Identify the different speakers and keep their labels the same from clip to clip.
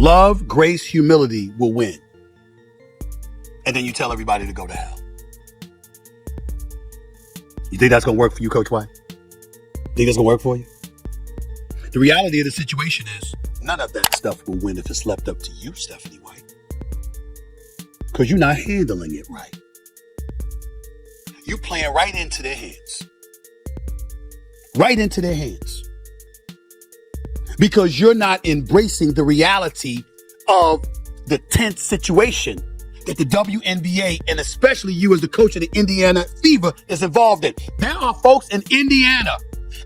Speaker 1: love, grace, humility will win. And then you tell everybody to go to hell. You think that's going to work for you, Coach White? Think that's going to work for you? The reality of the situation is none of that stuff will win if it's left up to you, Stephanie White. Because you're not handling it right. You're playing right into their hands. Right into their hands. Because you're not embracing the reality of the tense situation that the WNBA, and especially you as the coach of the Indiana Fever, is involved in. There are folks in Indiana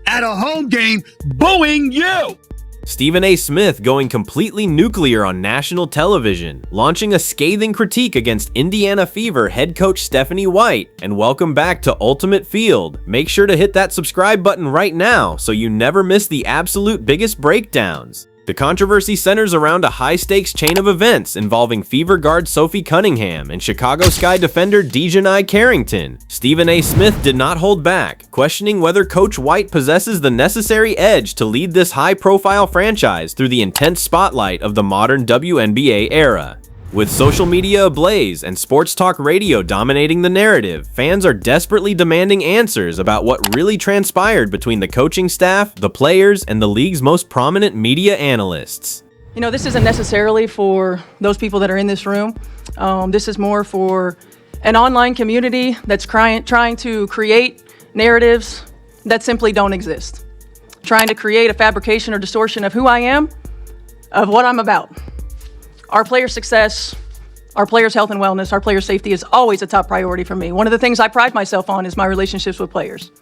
Speaker 1: at a home game booing you.
Speaker 2: Stephen A. Smith going completely nuclear on national television, launching a scathing critique against Indiana Fever head coach Stephanie White, and welcome back to Ultimate Field. Make sure to hit that subscribe button right now so you never miss the absolute biggest breakdowns. The controversy centers around a high-stakes chain of events involving Fever guard Sophie Cunningham and Chicago Sky defender Djonai Carrington. Stephen A. Smith did not hold back, questioning whether Coach White possesses the necessary edge to lead this high-profile franchise through the intense spotlight of the modern WNBA era. With social media ablaze and sports talk radio dominating the narrative, fans are desperately demanding answers about what really transpired between the coaching staff, the players, and the league's most prominent media analysts.
Speaker 3: You know, this isn't necessarily for those people that are in this room. This is more for an online community that's trying to create narratives that simply don't exist. Trying to create a fabrication or distortion of who I am, of what I'm about. Our players' success, our players' health and wellness, our players' safety is always a top priority for me. One of the things I pride myself on is my relationships with players.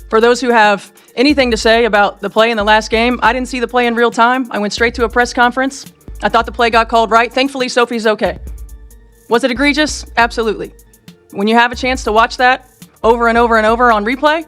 Speaker 3: For those who have anything to say about the play in the last game, I didn't see the play in real time. I went straight to a press conference. I thought the play got called right. Thankfully, Sophie's okay. Was it egregious? Absolutely. When you have a chance to watch that over and over and over on replay,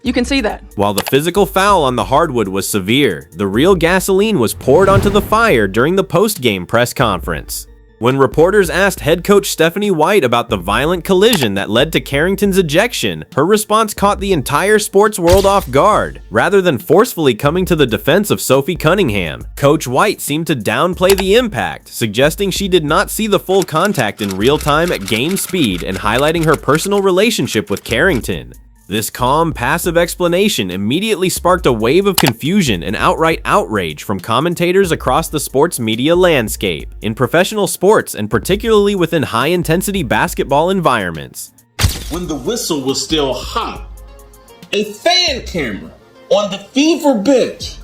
Speaker 3: you can see that.
Speaker 2: While the physical foul on the hardwood was severe, the real gasoline was poured onto the fire during the post-game press conference. When reporters asked head coach Stephanie White about the violent collision that led to Carrington's ejection, her response caught the entire sports world off guard. Rather than forcefully coming to the defense of Sophie Cunningham, Coach White seemed to downplay the impact, suggesting she did not see the full contact in real time at game speed and highlighting her personal relationship with Carrington. This calm, passive explanation immediately sparked a wave of confusion and outright outrage from commentators across the sports media landscape. In professional sports, and particularly within high-intensity basketball environments.
Speaker 4: When the whistle was still hot, a fan camera on the Fever bench.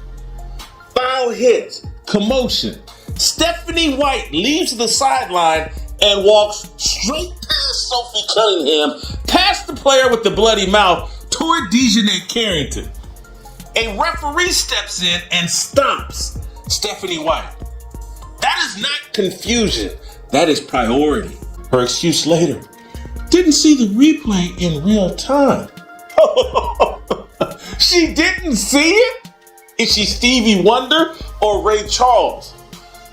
Speaker 4: Foul hit, commotion. Stephanie White leaves the sideline and walks straight past Sophie Cunningham, past the player with the bloody mouth, toward DiJonai Carrington. A referee steps in and stops Stephanie White. That is not confusion. That is priority. Her excuse later: didn't see the replay in real time. She didn't see it? Is she Stevie Wonder or Ray Charles?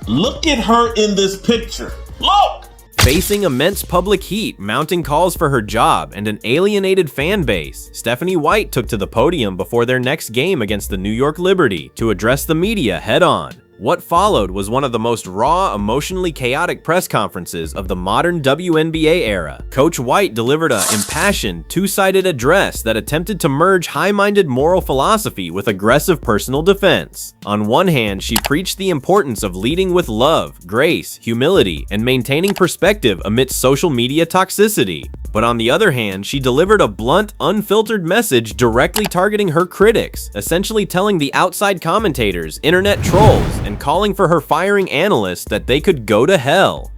Speaker 4: Look at her in this picture. Look!
Speaker 2: Facing immense public heat, mounting calls for her job, and an alienated fan base, Stephanie White took to the podium before their next game against the New York Liberty to address the media head-on. What followed was one of the most raw, emotionally chaotic press conferences of the modern WNBA era. Coach White delivered an impassioned, two-sided address that attempted to merge high-minded moral philosophy with aggressive personal defense. On one hand, she preached the importance of leading with love, grace, humility, and maintaining perspective amidst social media toxicity. But on the other hand, she delivered a blunt, unfiltered message directly targeting her critics, essentially telling the outside commentators, internet trolls, and calling for her firing analysts that they could go to hell.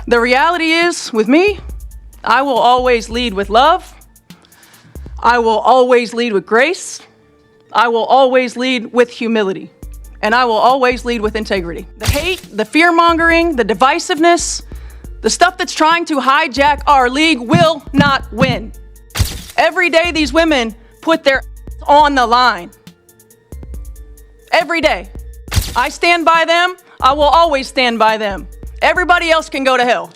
Speaker 3: The reality is, with me, I will always lead with love. I will always lead with grace. I will always lead with humility. And I will always lead with integrity. The hate, the fear-mongering, the divisiveness, the stuff that's trying to hijack our league will not win. Every day these women put their on the line. Every day. I stand by them. I will always stand by them. Everybody else can go to hell.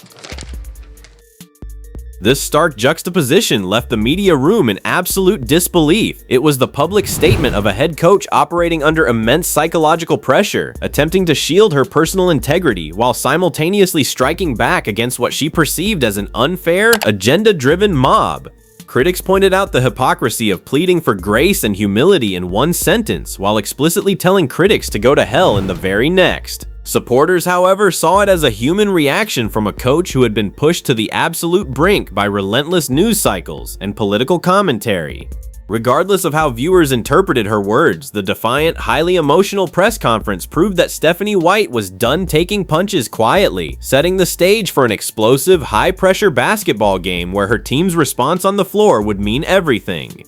Speaker 2: This stark juxtaposition left the media room in absolute disbelief. It was the public statement of a head coach operating under immense psychological pressure, attempting to shield her personal integrity while simultaneously striking back against what she perceived as an unfair, agenda-driven mob. Critics pointed out the hypocrisy of pleading for grace and humility in one sentence while explicitly telling critics to go to hell in the very next. Supporters, however, saw it as a human reaction from a coach who had been pushed to the absolute brink by relentless news cycles and political commentary. Regardless of how viewers interpreted her words, the defiant, highly emotional press conference proved that Stephanie White was done taking punches quietly, setting the stage for an explosive, high-pressure basketball game where her team's response on the floor would mean everything.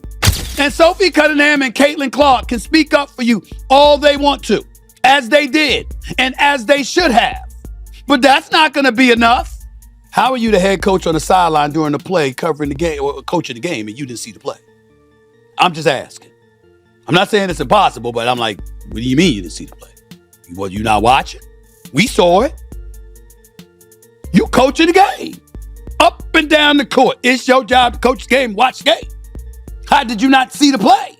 Speaker 1: And Sophie Cunningham and Caitlin Clark can speak up for you all they want to, as they did, and as they should have. But that's not going to be enough. How are you the head coach on the sideline during the play, covering the game, or coaching the game, and you didn't see the play? I'm just asking. I'm not saying it's impossible, but I'm like, what do you mean you didn't see the play? Well, you not watching? We saw it. You coaching the game. Up and down the court. It's your job to coach the game, watch the game. How did you not see the play?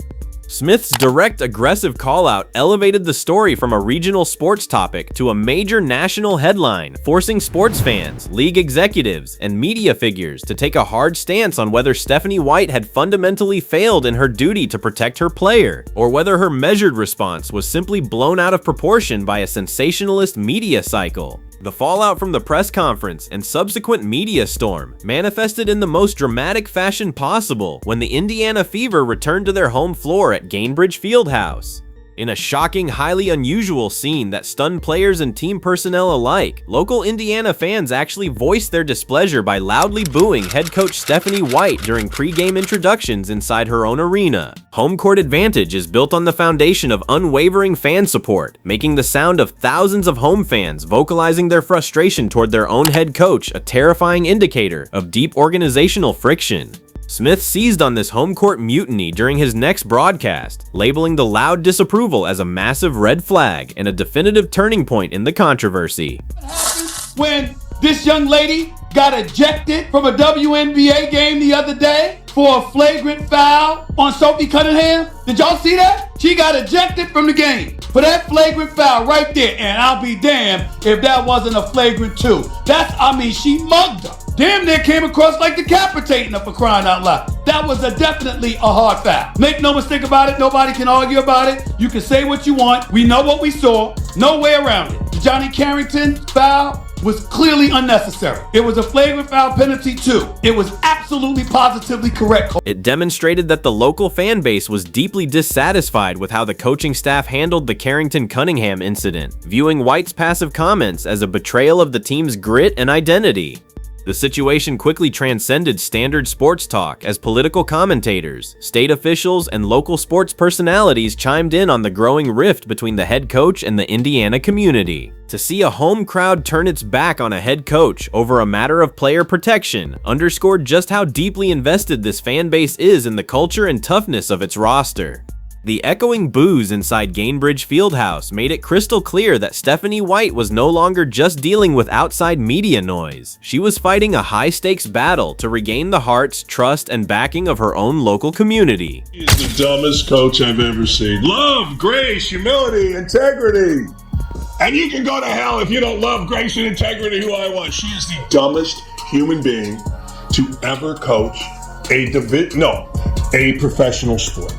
Speaker 2: Smith's direct, aggressive call-out elevated the story from a regional sports topic to a major national headline, forcing sports fans, league executives, and media figures to take a hard stance on whether Stephanie White had fundamentally failed in her duty to protect her player, or whether her measured response was simply blown out of proportion by a sensationalist media cycle. The fallout from the press conference and subsequent media storm manifested in the most dramatic fashion possible when the Indiana Fever returned to their home floor at Gainbridge Fieldhouse. In a shocking, highly unusual scene that stunned players and team personnel alike, local Indiana fans actually voiced their displeasure by loudly booing head coach Stephanie White during pre-game introductions inside her own arena. Home court advantage is built on the foundation of unwavering fan support, making the sound of thousands of home fans vocalizing their frustration toward their own head coach a terrifying indicator of deep organizational friction. Smith seized on this home court mutiny during his next broadcast, labeling the loud disapproval as a massive red flag and a definitive turning point in the controversy.
Speaker 1: When this young lady got ejected from a WNBA game the other day for a flagrant foul on Sophie Cunningham, did y'all see that? She got ejected from the game for that flagrant foul right there, and I'll be damned if that wasn't a flagrant too. She mugged her. Damn near came across like decapitating her, for crying out loud. That was definitely a hard foul. Make no mistake about it. Nobody can argue about it. You can say what you want. We know what we saw. No way around it. Djonai Carrington foul was clearly unnecessary. It was a flagrant foul penalty too. It was absolutely positively correct.
Speaker 2: It demonstrated that the local fan base was deeply dissatisfied with how the coaching staff handled the Carrington-Cunningham incident, viewing White's passive comments as a betrayal of the team's grit and identity. The situation quickly transcended standard sports talk as political commentators, state officials, and local sports personalities chimed in on the growing rift between the head coach and the Indiana community. To see a home crowd turn its back on a head coach over a matter of player protection underscored just how deeply invested this fan base is in the culture and toughness of its roster. The echoing boos inside Gainbridge Fieldhouse made it crystal clear that Stephanie White was no longer just dealing with outside media noise. She was fighting a high-stakes battle to regain the hearts, trust, and backing of her own local community.
Speaker 4: He's the dumbest coach I've ever seen. Love, grace, humility, integrity. And you can go to hell if you don't love, grace, and integrity who I want. She is the dumbest human being to ever coach a professional sport.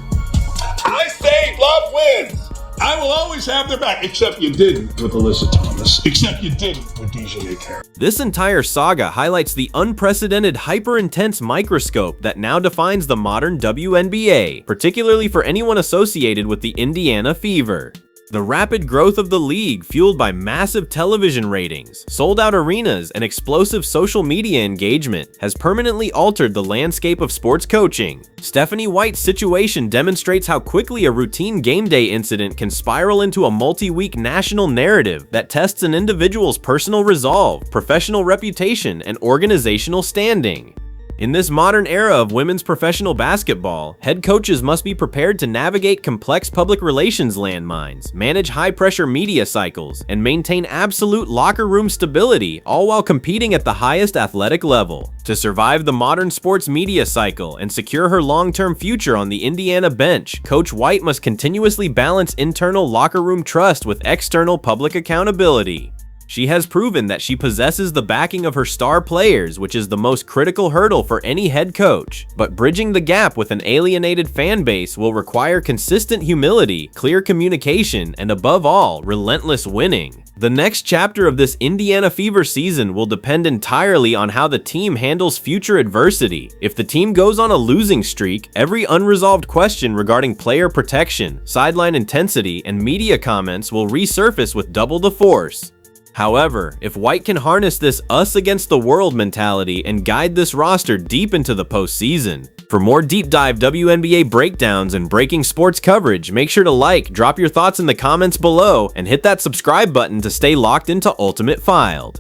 Speaker 4: I say love wins. I will always have their back, except you didn't with Alyssa Thomas, except you didn't with Djonai Carrington.
Speaker 2: This entire saga highlights the unprecedented hyper-intense microscope that now defines the modern WNBA, particularly for anyone associated with the Indiana Fever. The rapid growth of the league, fueled by massive television ratings, sold-out arenas, and explosive social media engagement, has permanently altered the landscape of sports coaching. Stephanie White's situation demonstrates how quickly a routine game day incident can spiral into a multi-week national narrative that tests an individual's personal resolve, professional reputation, and organizational standing. In this modern era of women's professional basketball, head coaches must be prepared to navigate complex public relations landmines, manage high-pressure media cycles, and maintain absolute locker room stability, all while competing at the highest athletic level. To survive the modern sports media cycle and secure her long-term future on the Indiana bench, Coach White must continuously balance internal locker room trust with external public accountability. She has proven that she possesses the backing of her star players, which is the most critical hurdle for any head coach. But bridging the gap with an alienated fan base will require consistent humility, clear communication, and above all, relentless winning. The next chapter of this Indiana Fever season will depend entirely on how the team handles future adversity. If the team goes on a losing streak, every unresolved question regarding player protection, sideline intensity, and media comments will resurface with double the force. However, if White can harness this us against the world mentality and guide this roster deep into the postseason. For more deep dive WNBA breakdowns and breaking sports coverage, make sure to like, drop your thoughts in the comments below, and hit that subscribe button to stay locked into Ultimate Filed.